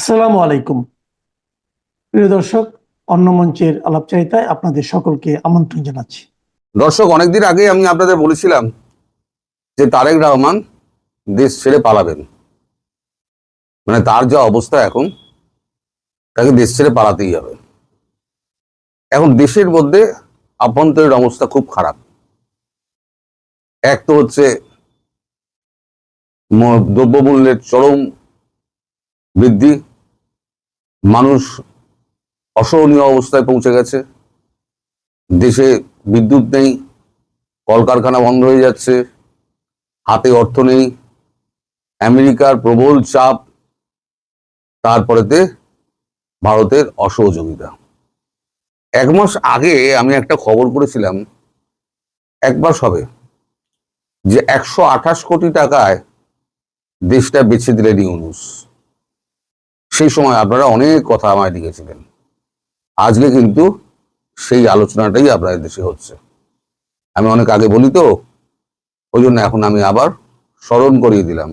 আসসালামু আলাইকুম প্রিয় দর্শক, অন্য মঞ্চের আলাপচারিতায় আপনাদের সকলকে আমন্ত্রণ জানাচ্ছি। দর্শক, অনেকদিন আগে আমি আপনাদের বলেছিলাম যে তারেক রহমান দেশ ছেড়ে পালাবেন। মানে তার যা অবস্থা এখন, তাকে দেশ ছেড়ে পালাতেই হবে। এখন দেশের মধ্যে আভ্যন্তরীণ অবস্থা খুব খারাপ। এক তো হচ্ছে দ্রব্যমূল্যের চরম বৃদ্ধি, মানুষ অসহনীয় অবস্থায় পৌঁছে গেছে। দেশে বিদ্যুৎ নেই, কলকারখানা বন্ধ হয়ে যাচ্ছে, হাতে অর্থ নেই, আমেরিকার প্রবল চাপ, তারপরেতে ভারতের অসহযোগিতা। এক মাস আগে আমি একটা খবর করেছিলাম, এক মাস হবে, যে 128 কোটি টাকায় দেশটা বেছে দিলেন ইউনূস। সেই সময় আপনারা অনেক কথা আমায় লিখেছিলেন। আজকে কিন্তু সেই আলোচনাটাই আপনাদের দেশে হচ্ছে। আমি অনেক আগে বলি তো, ওই জন্য এখন আমি আবার স্মরণ করিয়ে দিলাম।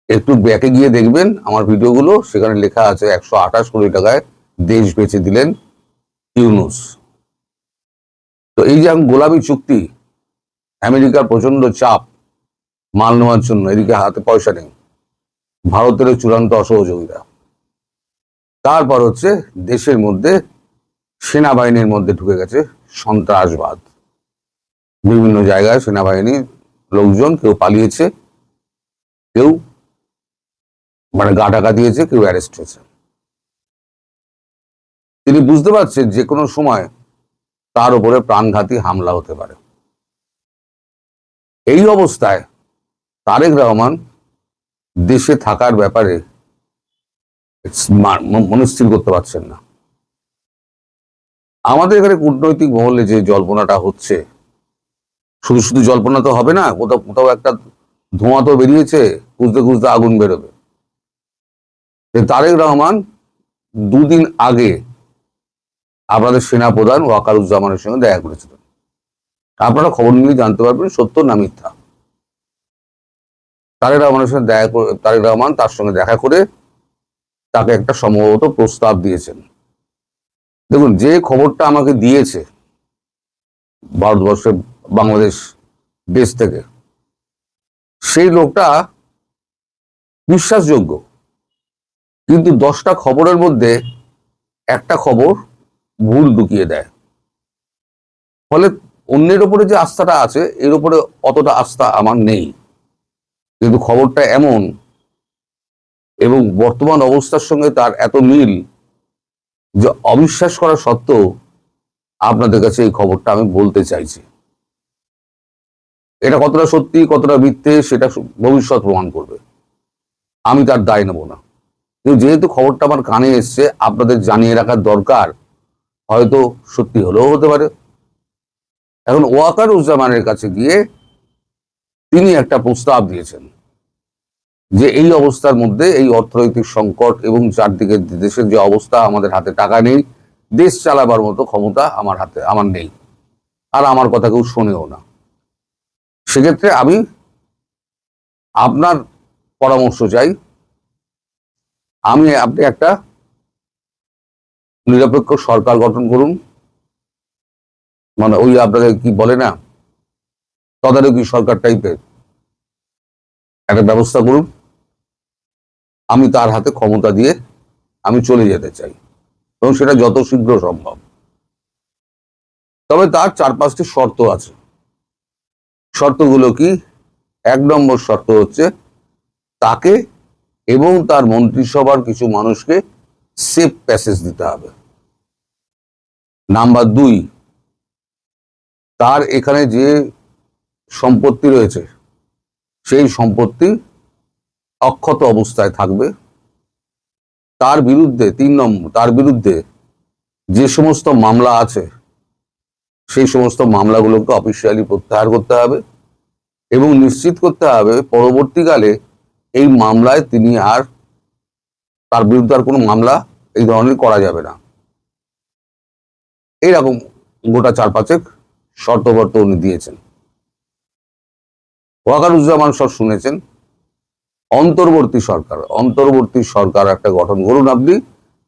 একটু ব্যাকে গিয়ে দেখবেন আমার ভিডিওগুলো, সেখানে লেখা আছে 128 কোটি টাকায় দেশ বেছে দিলেন ইউনূস। তো এই যে গোলামি চুক্তি, আমেরিকার প্রচন্ড চাপ মাল নেওয়ার জন্য, এদিকে হাতে পয়সা নেই, ভারতের চূড়ান্ত অসহযোগিতা, তারপর হচ্ছে দেশের মধ্যে সেনাবাহিনীর মধ্যে ঢুকে গেছে সন্ত্রাসবাদ। বিভিন্ন জায়গায় সেনাবাহিনীর লোকজন কেউ পালিয়েছে, কেউ মানে গা ঢাকা দিয়েছে, কেউ অ্যারেস্ট হয়েছে। তিনি বুঝতে পারছেন যে কোনো সময় তার উপরে প্রাণঘাতী হামলা হতে পারে। এই অবস্থায় তারেক রহমান দেশে থাকার ব্যাপারে মনস্থির করতে পারছেন না। আমাদের এখানে কূটনৈতিক মহলে যে জল্পনাটা হচ্ছে, শুধু শুধু জল্পনা তো হবে না, কোথাও কোথাও একটা ধোঁয়া তো বেরিয়েছে, খুঁজতে খুঁজতে আগুন বেরোবে। তারেক রহমান দুদিন আগে আপনাদের সেনাপ্রধান ওয়াকারুজ্জামানের সঙ্গে দেখা করেছিলেন। আপনারা খবর নিয়ে জানতে পারবেন সত্য না মিথ্যা। তারেক রহমান তার সঙ্গে দেখা করে তাকে একটা সম্ভবত প্রস্তাব দিয়েছেন। দেখুন, যে খবরটা আমাকে দিয়েছে ভারতবর্ষের বাংলাদেশ দেশ থেকে, সেই লোকটা বিশ্বাসযোগ্য, কিন্তু 10টা খবরের মধ্যে একটা খবর ভুল ঢুকিয়ে দেয়। ফলে অন্যের ওপরে যে আস্থাটা আছে, এর উপরে অতটা আস্থা আমার নেই। কিন্তু খবরটা এমন, এবং বর্তমান অবস্থার সঙ্গে তার এত মিল, যে অবিশ্বাস করা সত্ত্বেও আপনাদের কাছে এই খবরটা আমি বলতে চাইছি। এটা কতটা সত্যি কতটা মিথ্যে সেটা ভবিষ্যৎ প্রমাণ করবে, আমি তার দায় নেব না। কিন্তু যেহেতু খবরটা আমার কানে এসছে, আপনাদের জানিয়ে রাখার দরকার। হয়তো সত্যি হলেও হতে পারে। এখন ওয়াকারুজ্জামানের কাছে গিয়ে তিনি একটা প্রস্তাব দিয়েছেন যে এই অবস্থার মধ্যে, এই অর্থনৈতিক সংকট এবং চারদিকে দেশের যে অবস্থা, আমাদের হাতে টাকা নেই, দেশ চালাবার মতো ক্ষমতা আমার নেই, আর আমার কথা কেউ শোনেও না। সেক্ষেত্রে আমি আপনার পরামর্শ চাই। আপনি একটা নিরপেক্ষ সরকার গঠন করুন, মানে ওই আপনাদের কি বলে না, তদারকি সরকার টাইপের একটা ব্যবস্থা করুন। আমি তার হাতে ক্ষমতা দিয়ে আমি চলে যেতে চাই, এবং সেটা যত শীঘ্র সম্ভব। তবে তার 4-5টি শর্ত আছে। শর্তগুলো কি? 1 নম্বর শর্ত হচ্ছে তাকে এবং তার মন্ত্রিসভার কিছু মানুষকে সেফ প্যাসেজ দিতে হবে। নাম্বার 2, তার এখানে যে সম্পত্তি রয়েছে, সেই সম্পত্তি অক্ষত অবস্থায় থাকবে। তার বিরুদ্ধে 3 নম্বর, তার বিরুদ্ধে যে সমস্ত মামলা আছে, সেই সমস্ত মামলাগুলোকে অফিসিয়ালি প্রত্যাহার করতে হবে, এবং নিশ্চিত করতে হবে পরবর্তীকালে এই মামলায় তার বিরুদ্ধে আর কোনো মামলা এই ধরনের করা যাবে না। এইরকম গোটা 4-5 শর্তবর্ত উনি দিয়েছেন। ওয়াকারুজ্জামান সব শুনেছেন, অন্তর্বর্তী সরকার একটা গঠন করুন আপনি,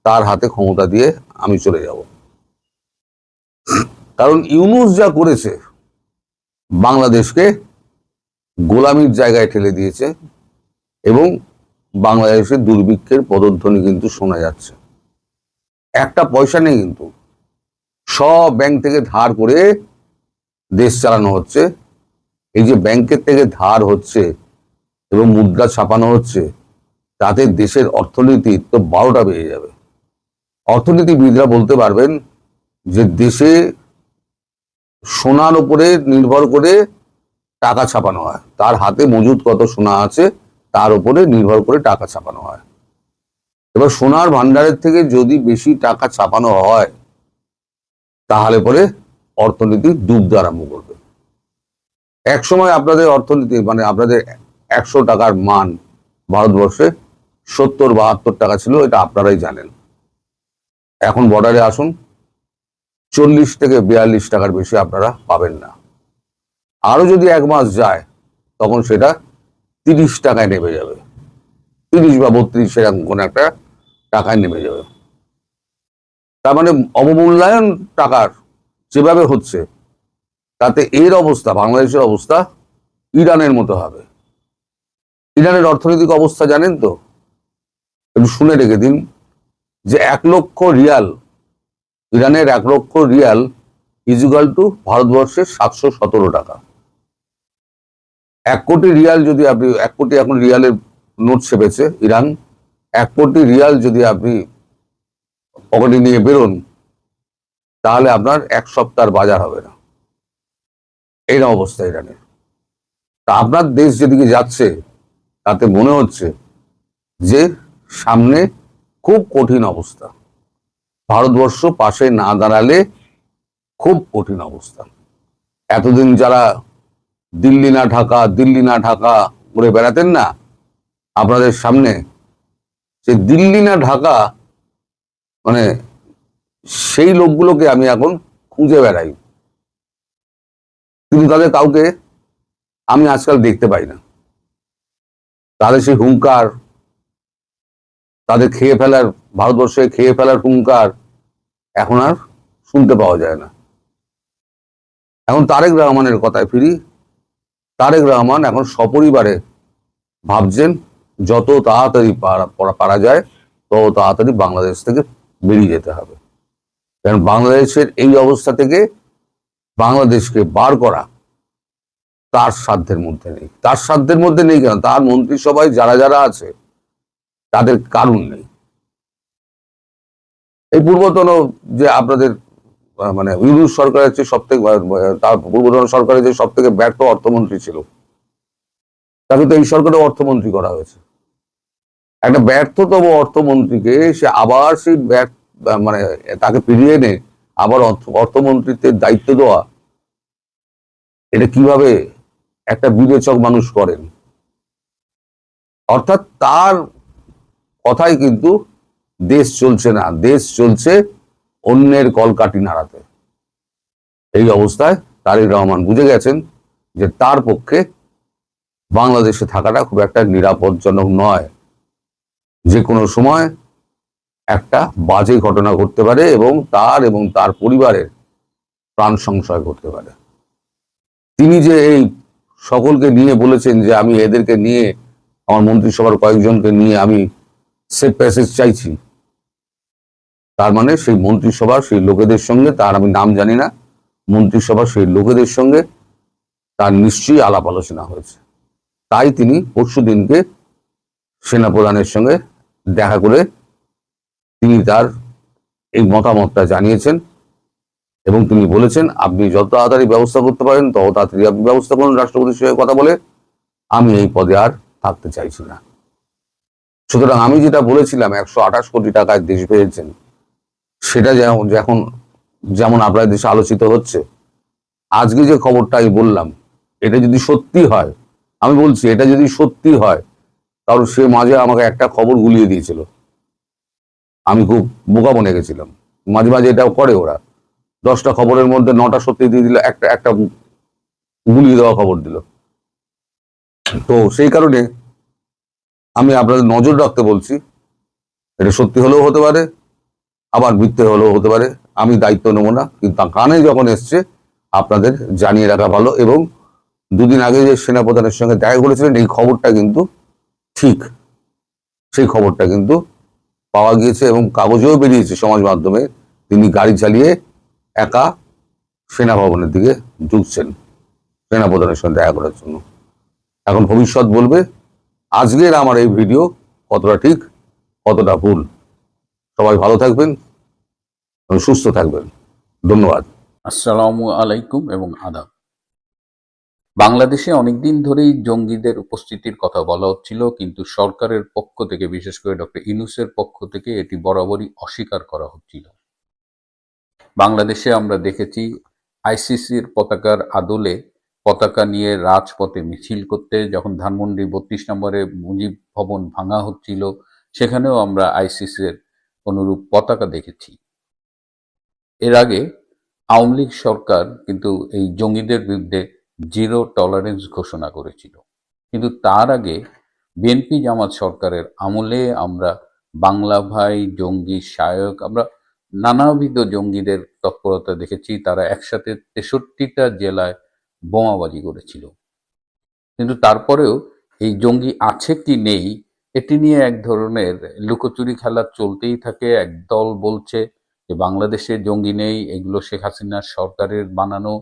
তার হাতে ক্ষমতা দিয়ে আমি চলে যাব। কারণ ইউনূস যা করেছে, বাংলাদেশকে গোলামির জায়গায় ঠেলে দিয়েছে এবং বাংলাদেশের দুর্ভিক্ষের পদধ্বনি কিন্তু শোনা যাচ্ছে। একটা পয়সা নেই, কিন্তু সব ব্যাংক থেকে ধার করে দেশ চালানো হচ্ছে। এই যে ব্যাংকের থেকে ধার হচ্ছে এবং মুদ্রা ছাপানো হচ্ছে, তাতে দেশের অর্থনীতি তো 12টা বেড়ে যাবে। অর্থনীতিবিদরা বলতে পারবেন যে দেশে সোনার উপরে নির্ভর করে টাকা ছাপানো হয়, তার হাতে মজুদ কত সোনা আছে তার উপরে নির্ভর করে টাকা ছাপানো হয়। এবার সোনার ভান্ডারের থেকে যদি বেশি টাকা ছাপানো হয়, তাহলে পরে অর্থনীতি ডুবতে আরম্ভ করবে। এক সময় আপনাদের অর্থনীতি মানে আপনাদের 100 টাকার মান ভারতবর্ষে 70-72 টাকা ছিল, এটা আপনারাই জানেন। এখন বর্ডারে আসুন, 40 থেকে 42 টাকার বেশি আপনারা পাবেন না। আরো যদি 1 মাস যায়, তখন সেটা 30 টাকায় নেমে যাবে, 30 বা 32 এরকম কোন একটা টাকায় নেমে যাবে। তার মানে অবমূল্যায়ন টাকার যেভাবে হচ্ছে, তাতে এর অবস্থা, বাংলাদেশের অবস্থা ইরানের মতো হবে। ইরানের অর্থনৈতিক অবস্থা জানেন তো? একটু শুনে রেখে দিন যে 1 লক্ষ রিয়াল, ইরানের 1 লক্ষ রিয়াল ইজুগাল টু ভারতবর্ষের 717 টাকা। 1 কোটি রিয়াল যদি আপনি, 1 কোটি এখন রিয়ালের নোট ছেপেছে ইরান, 1 কোটি রিয়াল যদি আপনি পকেটে নিয়ে বেরোন, তাহলে আপনার 1 সপ্তাহের বাজার হবে না। এইরকম অবস্থা ইরানের। তা আপনার দেশ যেদিকে যাচ্ছে, তাতে মনে হচ্ছে যে সামনে খুব কঠিন অবস্থা। ভারতবর্ষ পাশে না দাঁড়ালে খুব কঠিন অবস্থা। এতদিন যারা দিল্লি না ঢাকা, দিল্লি না ঢাকা করে বেড়াতেন না আপনাদের সামনে, সে দিল্লি না ঢাকা মানে সেই লোকগুলোকে আমি এখন খুঁজে বেড়াই, কিন্তু তাদের কাউকে আমি আজকাল দেখতে পাই না। তাদের সেই হুঙ্কার, তাদের খেয়ে ফেলার, ভারতবর্ষে খেয়ে ফেলার হুঙ্কার এখন আর শুনতে পাওয়া যায় না। এখন তারেক রহমানের কথায় ফিরি। তারেক রহমান এখন সপরিবারে ভাবছেন যত তাড়াতাড়ি পারা যায় তত তাড়াতাড়ি বাংলাদেশ থেকে বেরিয়ে যেতে হবে। কারণ বাংলাদেশের এই অবস্থা থেকে বাংলাদেশকে বার করা তার সাধ্যের মধ্যে নেই। তার সাধ্যের মধ্যে নেই কেন, তার মন্ত্রিসভায় যারা যারা আছে তাদের কারণ নেই। এই পূর্বতন যে আপনাদের মানে ইউনূস সরকারের চেয়ে সবথেকে, তার পূর্বতন সরকারের যে সবথেকে ব্যর্থ অর্থমন্ত্রী ছিল, তাকে তো এই সরকারে অর্থমন্ত্রী করা হয়েছে। একটা ব্যর্থতম অর্থমন্ত্রীকে সে আবার সেই মানে তাকে ফিরিয়ে এনে আবার অর্থমন্ত্রীত্বের দায়িত্ব দেওয়া, এটা কিভাবে একটা বিবেচক মানুষ করেন? অর্থাৎ তার কথাই কিন্তু দেশ চলছে না, দেশ চলছে অন্যের কলকাঠি নাড়াতে। এই অবস্থায় তারেক রহমান বুঝে গেছেন যে তার পক্ষে বাংলাদেশে থাকাটা খুব একটা নিরাপদজনক নয়। যে কোনো সময় একটা বাজে ঘটনা ঘটতে পারে এবং তার পরিবারের প্রাণ সংশয় ঘটতে পারে। তিনি যে এই সকলকে নিয়ে বলেছেন যে আমি এদেরকে নিয়ে, আমার মন্ত্রিসভার কয়েকজনকে নিয়ে আমি সেফ প্যাসেজ চাইছি, তার মানে সেই মন্ত্রিসভার সেই লোকেদের সঙ্গে, তার আমি নাম জানি না, মন্ত্রিসভার সেই লোকেদের সঙ্গে তার নিশ্চয়ই আলাপ আলোচনা হয়েছে। তাই তিনি পরশুদিনকে সেনাপ্রধানের সঙ্গে দেখা করে তিনি তার এই মতামতটা জানিয়েছেন এবং তিনি বলেছেন আপনি যত তাড়াতাড়ি ব্যবস্থা করতে পারেন তত তাড়াতাড়ি আপনি ব্যবস্থা করুন রাষ্ট্রপতির সঙ্গে কথা বলে, আমি এই পদে আর থাকতে চাইছি না। সুতরাং আমি যেটা বলেছিলাম 128 কোটি টাকায় দেশ পেয়েছেন, সেটা যেমন আপনার দেশে আলোচিত হচ্ছে, আজকে যে খবরটা আমি বললাম, এটা যদি সত্যি হয়, আমি বলছি এটা যদি সত্যি হয়, তাহলে সে মাঝে আমাকে একটা খবর গুলিয়ে দিয়েছিল, আমি খুব বোকা বনে গেছিলাম। মাঝে মাঝে এটাও করে ওরা, 10টা খবরের মধ্যে 9টা সত্যি দিয়ে দিল, একটা গুলিয়ে দেওয়া খবর দিল। তো সেই কারণে আমি আপনাদের নজর রাখতে বলছি। এটা সত্যি হলেও হতে পারে, আবার মিথ্যে হলেও হতে পারে, আমি দায়িত্ব নেব না, কিন্তু কানে যখন এসছে আপনাদের জানিয়ে রাখা ভালো। এবং দুদিন আগে যে সেনাপ্রধানের সঙ্গে দেখা করেছিলেন, এই খবরটা কিন্তু ঠিক, সেই খবরটা কিন্তু পাওয়া গিয়েছে এবং কাগজেও বেরিয়েছে সমাজ মাধ্যমে। তিনি গাড়ি চালিয়ে একা সেনা ভবনের দিকে ঢুকছেন সেনাপ্রধানের সঙ্গে দেখা করার জন্য। এখন ভবিষ্যৎ বলবে আজকের আমার এই ভিডিও কতটা ঠিক, কতটা ভুল। সবাই ভালো থাকবেন এবং সুস্থ থাকবেন। ধন্যবাদ। আসসালামু আলাইকুম এবং আদাব। বাংলাদেশে অনেকদিন ধরেই জঙ্গিদের উপস্থিতির কথা বলা হচ্ছিল, কিন্তু সরকারের পক্ষ থেকে, বিশেষ করে ডক্টর ইউনূসের পক্ষ থেকে এটি বরাবরই অস্বীকার করা হচ্ছিল। বাংলাদেশে আমরা দেখেছি আইসিসির পতাকার আদলে পতাকা নিয়ে রাজপথে মিছিল করতে, যখন ধানমন্ডি 32 নম্বরে মুজিব ভবন ভাঙা হচ্ছিল সেখানেও আমরা আইসিসির অনুরূপ পতাকা দেখেছি। এর আগে আওয়ামী লীগ সরকার কিন্তু এই জঙ্গিদের বিরুদ্ধে জিরো টলারেন্স ঘোষণা করেছিল, কিন্তু তার আগে বিএনপি জামাত সরকারের আমলে আমরা বাংলা ভাই, জঙ্গি শায়ক, আমরা নানাবিধ জঙ্গিদের তৎপরতা দেখেছি। তারা একসাথে 63টা জেলায় বোমাবাজি করেছিল, কিন্তু তারপরেও এই জঙ্গি আছে কি নেই এটি নিয়ে এক ধরনের লুকোচুরি খেলা চলতেই থাকে। একদল বলছে যে বাংলাদেশে জঙ্গি নেই, এগুলো শেখ হাসিনার সরকারের বানানো।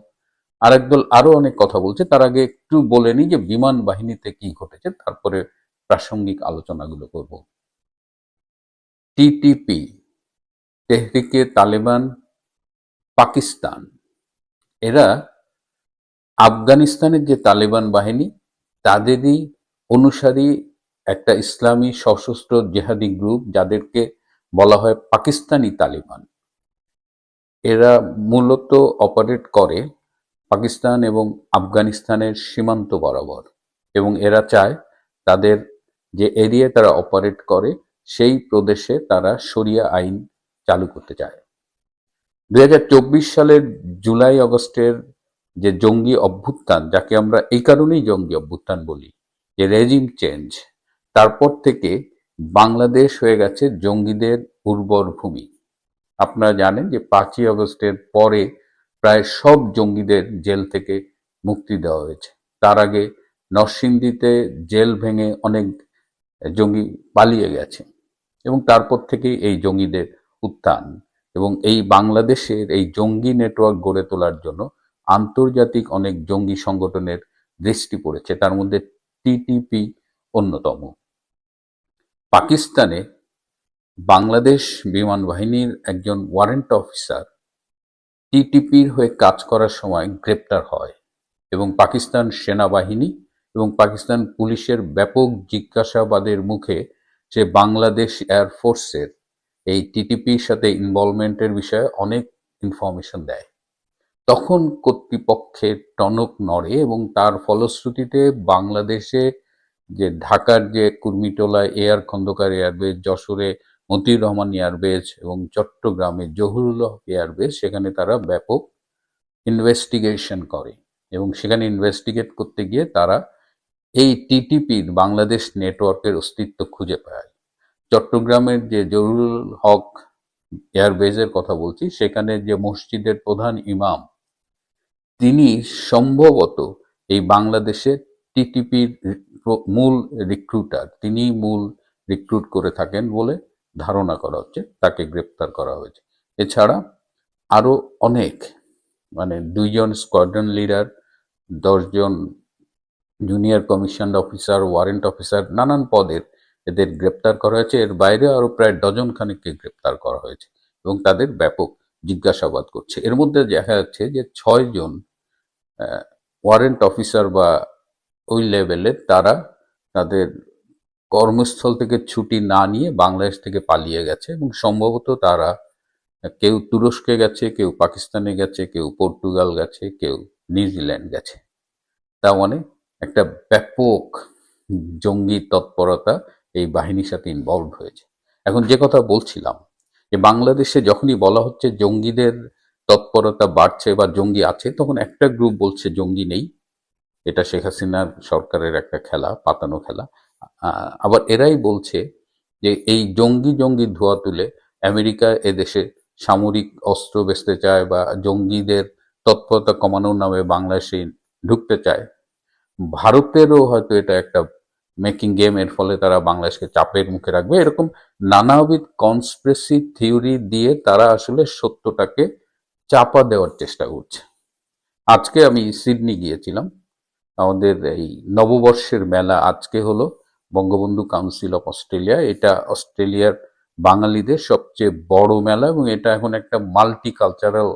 আরেক দল আরো অনেক কথা বলছে। তার আগে একটু বলে নিই যে বিমান বাহিনীতে কি ঘটেছে, তারপরে প্রাসঙ্গিক আলোচনাগুলো করব। টিটিপি, তেহরিকে তালেবান পাকিস্তান, এরা আফগানিস্তানের যে তালেবান বাহিনী তাদেরই অনুসারী একটা ইসলামী সশস্ত্র জেহাদি গ্রুপ, যাদেরকে বলা হয় পাকিস্তানি তালিবান। এরা মূলত অপারেট করে পাকিস্তান এবং আফগানিস্তানের সীমান্ত বরাবর, এবং এরা চায় তাদের যে এরিয়ায় তারা অপারেট করে সেই প্রদেশে তারা শরিয়া আইন চালু করতে চায়। 2024 সালের জুলাই আগস্টের যে জঙ্গি অভ্যুত্থান, যাকে আমরা এই কারণেই জঙ্গি অভ্যুত্থান বলি, যে রেজিম চেঞ্জ, তারপর থেকে বাংলাদেশ হয়ে গেছে জঙ্গিদের উর্বর ভূমি। আপনারা জানেন যে 5ই আগস্টের পরে প্রায় সব জঙ্গিদের জেল থেকে মুক্তি দেওয়া হয়েছে। তার আগে নরসিংদীতে জেল ভেঙে অনেক জঙ্গি পালিয়ে গেছে, এবং তারপর থেকেই এই জঙ্গিদের উত্থান। এবং এই বাংলাদেশের এই জঙ্গি নেটওয়ার্ক গড়ে তোলার জন্য আন্তর্জাতিক অনেক জঙ্গি সংগঠনের দৃষ্টি পড়েছে, তার মধ্যে টিটিপি অন্যতম। পাকিস্তানে বাংলাদেশ বিমান বাহিনীর একজন ওয়ারেন্ট অফিসার টিটিপির হয়ে কাজ করার সময় গ্রেপ্তার হয়, এবং পাকিস্তান সেনাবাহিনী এবং পাকিস্তান পুলিশের ব্যাপক জিজ্ঞাসাবাদের মুখে সে বাংলাদেশ এয়ারফোর্সের এই টিটিপির সাথে ইনভলভমেন্টের বিষয়ে অনেক ইনফরমেশন দেয়। তখন কর্তৃপক্ষের টনক নড়ে, এবং তার ফলশ্রুতিতে বাংলাদেশে যে ঢাকার যে কুর্মিটোলা এয়ার খন্দকার এয়ারবেস, যশোরে মতিউর রহমান এয়ারবেস এবং চট্টগ্রামে জহুরুল হক এয়ারবেস, সেখানে তারা ব্যাপক ইনভেস্টিগেশন করে, এবং সেখানে ইনভেস্টিগেট করতে গিয়ে তারা এই টিটিপির বাংলাদেশ নেটওয়ার্কের অস্তিত্ব খুঁজে পায়। চট্টগ্রামের যে জহুরুল হক এয়ারবেসের কথা বলছি, সেখানে যে মসজিদের প্রধান ইমাম, তিনি সম্ভবত এই বাংলাদেশের টিটিপির মূল রিক্রুটার, তিনি মূল রিক্রুট করে থাকেন বলে ধারণা করা হচ্ছে। তাকে গ্রেপ্তার করা হয়েছে। এছাড়া আরো অনেক, মানে 2 জন স্কোয়াড্রন লিডার, 10 জন junior commission officer, warrant officer, নানান পদের এদের গ্রেপ্তার করা হয়েছে। এর বাইরে আরো প্রায় ডজন খানেককে গ্রেপ্তার করা হয়েছে, এবং তাদের ব্যাপক জিজ্ঞাসাবাদ করছে। এর মধ্যে দেখা যাচ্ছে যে 6 জন ওয়ারেন্ট অফিসার বা ওই লেভেলের, তারা তাদের কর্মস্থল থেকে ছুটি না নিয়ে বাংলাদেশ থেকে পালিয়ে গেছে, এবং সম্ভবত তারা কেউ তুরস্কে গেছে, কেউ পাকিস্তানে গেছে, কেউ পর্তুগাল গেছে, কেউ নিউজিল্যান্ড গেছে। তার মানে একটা ব্যাপক জঙ্গি তৎপরতা এই বাহিনীর সাথে ইনভলভ হয়েছে। এখন যে কথা বলছিলাম, যে বাংলাদেশে যখনই বলা হচ্ছে জঙ্গিদের তৎপরতা বাড়ছে বা জঙ্গি আছে, তখন একটা গ্রুপ বলছে জঙ্গি নেই, এটা শেখ হাসিনার সরকারের একটা খেলা, পাতানো খেলা। আবার এরাই বলছে যে এই জঙ্গি জঙ্গি ধোঁয়া তুলে আমেরিকা এদেশে সামরিক অস্ত্র বেচতে চায় বা জঙ্গিদের তৎপরতা কমানোর নামে বাংলাদেশে ঢুকতে চায়। ভারতেরও হয়তো এটা একটা মেকিং গেম, এর ফলে তারা বাংলাদেশকে চাপের মুখে রাখবে, এরকম নানাবিধ কনস্পিরেসি থিওরি দিয়ে তারা আসলে সত্যটাকে চাপা দেওয়ার চেষ্টা করছে। আজকে আমি সিডনি গিয়েছিলাম, আমাদের এই নববর্ষের মেলা আজকে হলো। বঙ্গবন্ধু কাউন্সিল অফ অস্ট্রেলিয়া, এটা অস্ট্রেলিয়ার বাঙালিদের সবচেয়ে বড় মেলা এবং এটা এখন একটা মাল্টি কালচারাল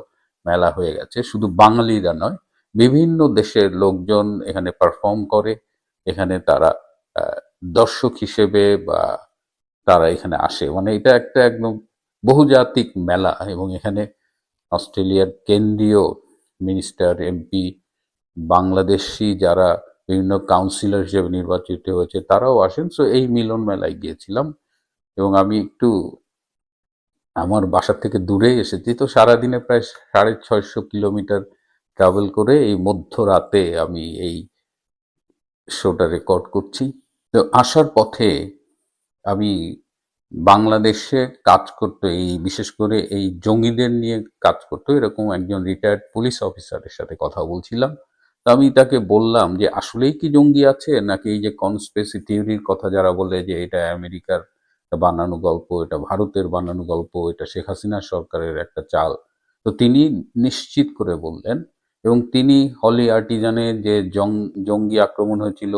মেলা হয়ে গেছে। শুধু বাঙালিরা নয়, বিভিন্ন দেশের লোকজন এখানে পারফর্ম করে, এখানে তারা আহ, দর্শক হিসেবে বা তারা এখানে আসে, মানে এটা একটা একদম বহুজাতিক মেলা। এবং এখানে অস্ট্রেলিয়ার কেন্দ্রীয় মিনিস্টার, এমপি, বাংলাদেশি যারা বিভিন্ন কাউন্সিলর হিসেবে নির্বাচিত হয়েছে তারাও আসেন। সো এই মিলন মেলায় গিয়েছিলাম এবং আমি একটু আমার বাসা থেকে দূরে এসেছি, তো সারাদিনে প্রায় 650 কিলোমিটার ট্রাভেল করে এই মধ্যরাতে আমি এই শোটা রেকর্ড করছি। তো আসার পথে আমি বাংলাদেশে কাজ করতো, এই বিশেষ করে এই জঙ্গিদের নিয়ে কাজ করতো এরকম একজন রিটায়ার্ড পুলিশ অফিসারের সাথে কথা বলছিলাম। তো আমি তাকে বললাম যে আসলেই কি জঙ্গি আছে, নাকি এই যে কনস্পিরেসি থিওরির কথা যারা বলে যে এটা আমেরিকার বানানো গল্প, এটা ভারতের বানানো গল্প, এটা শেখ হাসিনা সরকারের একটা চাল। তো তিনি নিশ্চিত করে বললেন, এবং তিনি হলি আর্টিজানে যে জঙ্গি আক্রমণ হয়েছিল,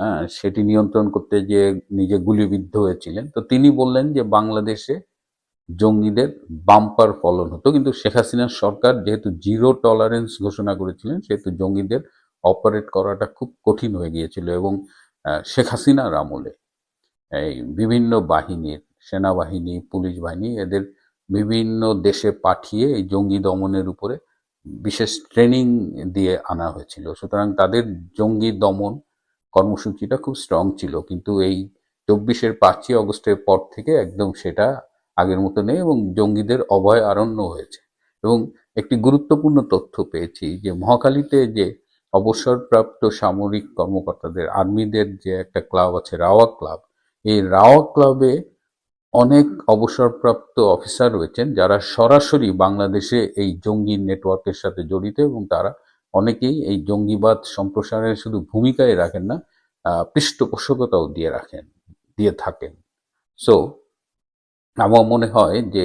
হ্যাঁ, সেটি নিয়ন্ত্রণ করতে যে নিজে গুলিবিদ্ধ হয়েছিলেন, তো তিনি বললেন যে বাংলাদেশে জঙ্গিদের বাম্পার ফলন হতো, কিন্তু শেখ হাসিনার সরকার যেহেতু জিরো টলারেন্স ঘোষণা করেছিলেন সেহেতু জঙ্গিদের অপারেট করাটা খুব কঠিন হয়ে গিয়েছিল। এবং শেখ হাসিনার আমলে এই বিভিন্ন বাহিনীর, সেনাবাহিনী, পুলিশ বাহিনী, এদের বিভিন্ন দেশে পাঠিয়ে এই জঙ্গি দমনের উপরে বিশেষ ট্রেনিং দিয়ে আনা হয়েছিল। সুতরাং তাদের জঙ্গি দমন কর্মসূচিটা খুব স্ট্রং ছিল, কিন্তু এই 5ই অগস্টের পর থেকে একদম সেটা আগের মতো নেই এবং জঙ্গিদের অভয় আরণ্য হয়েছে। এবং একটি গুরুত্বপূর্ণ তথ্য পেয়েছি যে মহাখালীতে যে অবসরপ্রাপ্ত সামরিক কর্মকর্তাদের, আর্মিদের যে একটা ক্লাব আছে, রাওয়া ক্লাব, এই রাওয়া ক্লাবে অনেক অবসরপ্রাপ্ত অফিসার রয়েছেন যারা সরাসরি বাংলাদেশে এই জঙ্গি নেটওয়ার্কের সাথে জড়িত, এবং তারা অনেকেই এই জঙ্গিবাদ সম্প্রসারণের শুধু ভূমিকায় রাখেন না, পৃষ্ঠপোষকতাও দিয়ে থাকেন। সো আমার মনে হয় যে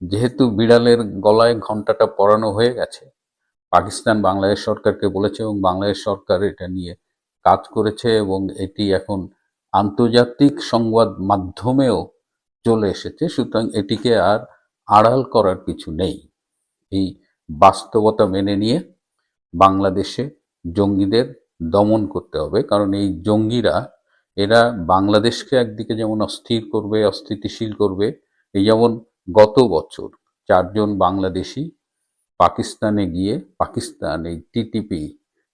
যেহেতু বিড়ালের গলায় ঘন্টাটা পরানো হয়ে গেছে, পাকিস্তান বাংলাদেশ সরকারকে বলেছে এবং বাংলাদেশ সরকার এটা নিয়ে কাজ করেছে এবং এটি এখন আন্তর্জাতিক সংবাদ মাধ্যমেও চলে এসেছে। সুতরাং এটিকে আর আড়াল করার কিছু নেই। এই বাস্তবতা মেনে নিয়ে বাংলাদেশে জঙ্গিদের দমন করতে হবে, কারণ এই জঙ্গিরা এরা বাংলাদেশকে একদিকে যেমন অস্থির করবে, অস্থিতিশীল করবে। এই যেমন গত বছর 4 জন বাংলাদেশি পাকিস্তানে গিয়ে পাকিস্তান এই টিটিপি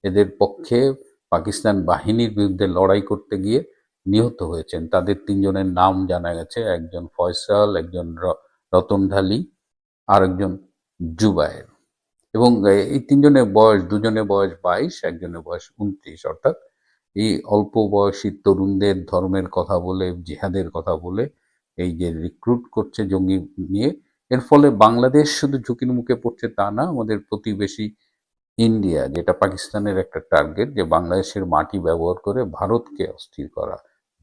এদের পক্ষে পাকিস্তান বাহিনীর বিরুদ্ধে লড়াই করতে গিয়ে নিহত হয়েছেন। তাদের 3 জনের নাম জানা গেছে, একজন ফয়সাল, একজন রতন ঢালি, আর একজন জুবায়ের। এবং এই 3 জনের বয়স, 2জনের বয়স 22, একজনের বয়স 29। অর্থাৎ এই অল্প বয়সী তরুণদের ধর্মের কথা বলে, জিহাদের কথা বলে এই যে রিক্রুট করছে জঙ্গি নিয়ে, এর ফলে বাংলাদেশ শুধু ঝুঁকির মুখে পড়ছে তা না, আমাদের প্রতিবেশী ইন্ডিয়া, যেটা পাকিস্তানের একটা টার্গেট, যে বাংলাদেশের মাটি ব্যবহার করে ভারতকে অস্থির করা,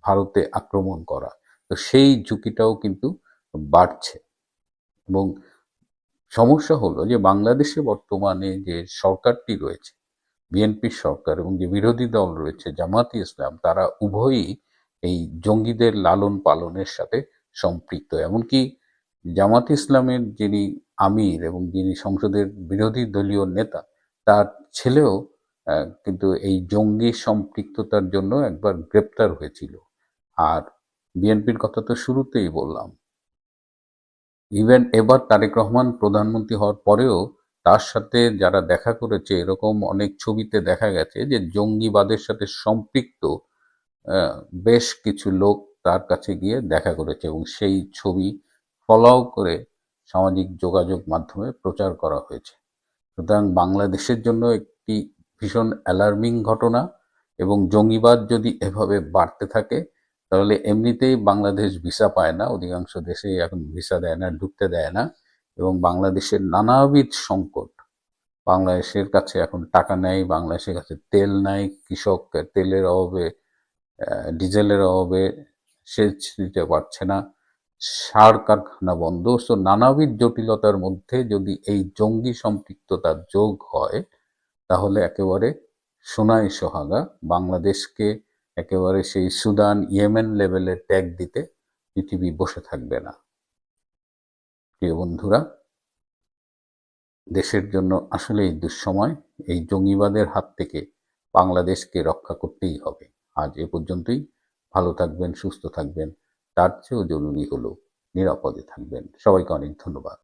ভারতে আক্রমণ করা, তো সেই ঝুঁকিটাও কিন্তু বাড়ছে। এবং সমস্যা হলো যে বাংলাদেশে বর্তমানে যে সরকারটি রয়েছে, বিএনপি সরকার, এবং যে বিরোধী দল রয়েছে জামাতে ইসলাম, তারা উভয়ই এই জঙ্গিদের লালন পালনের সাথে সম্পৃক্ত। এমনকি জামাতে ইসলামের যিনি আমির এবং যিনি সংসদের বিরোধী দলীয় নেতা, তার ছেলেও কিন্তু এই জঙ্গি সম্পৃক্ততার জন্য একবার গ্রেপ্তার হয়েছিল। আর বিএনপির কথা তো শুরুতেই বললাম, ইভেন এবার তারেক রহমান প্রধানমন্ত্রী হওয়ার পরেও তার সাথে যারা দেখা করেছে, এরকম অনেক ছবিতে দেখা গেছে যে জঙ্গিবাদের সাথে সম্পৃক্ত বেশ কিছু লোক তার কাছে গিয়ে দেখা করেছে এবং সেই ছবি ফলো করে সামাজিক যোগাযোগ মাধ্যমে প্রচার করা হয়েছে। সুতরাং বাংলাদেশের জন্য একটি ভীষণ অ্যালার্মিং ঘটনা, এবং জঙ্গিবাদ যদি এভাবে বাড়তে থাকে তাহলে এমনিতেই বাংলাদেশ ভিসা পায় না, অধিকাংশ দেশেই এখন ভিসা দেয় না, ঢুকতে দেয় না। এবং বাংলাদেশের নানাবিধ সংকট, বাংলাদেশের কাছে এখন টাকা নেই, বাংলাদেশের কাছে তেল নাই, কৃষক তেলের অভাবে ডিজেলের অভাবে সেচ দিতে পারছে না, সার কারখানা বন্ধ। সো নানাবিধ জটিলতার মধ্যে যদি এই জঙ্গি সম্পৃক্ততা যোগ হয়, তাহলে একেবারে সোনায় সোহাগা, বাংলাদেশকে একেবারে সেই সুদান ইয়েমেন লেভেলের ট্যাগ দিতে পৃথিবী বসে থাকবে না। প্রিয় বন্ধুরা, দেশের জন্য আসলে এই দুঃসময়, এই জঙ্গিবাদের হাত থেকে বাংলাদেশকে রক্ষা করতেই হবে। আজ এ পর্যন্তই। ভালো থাকবেন, সুস্থ থাকবেন, তার চেয়েও জরুরি হলো নিরাপদে থাকবেন। সবাইকে অনেক ধন্যবাদ।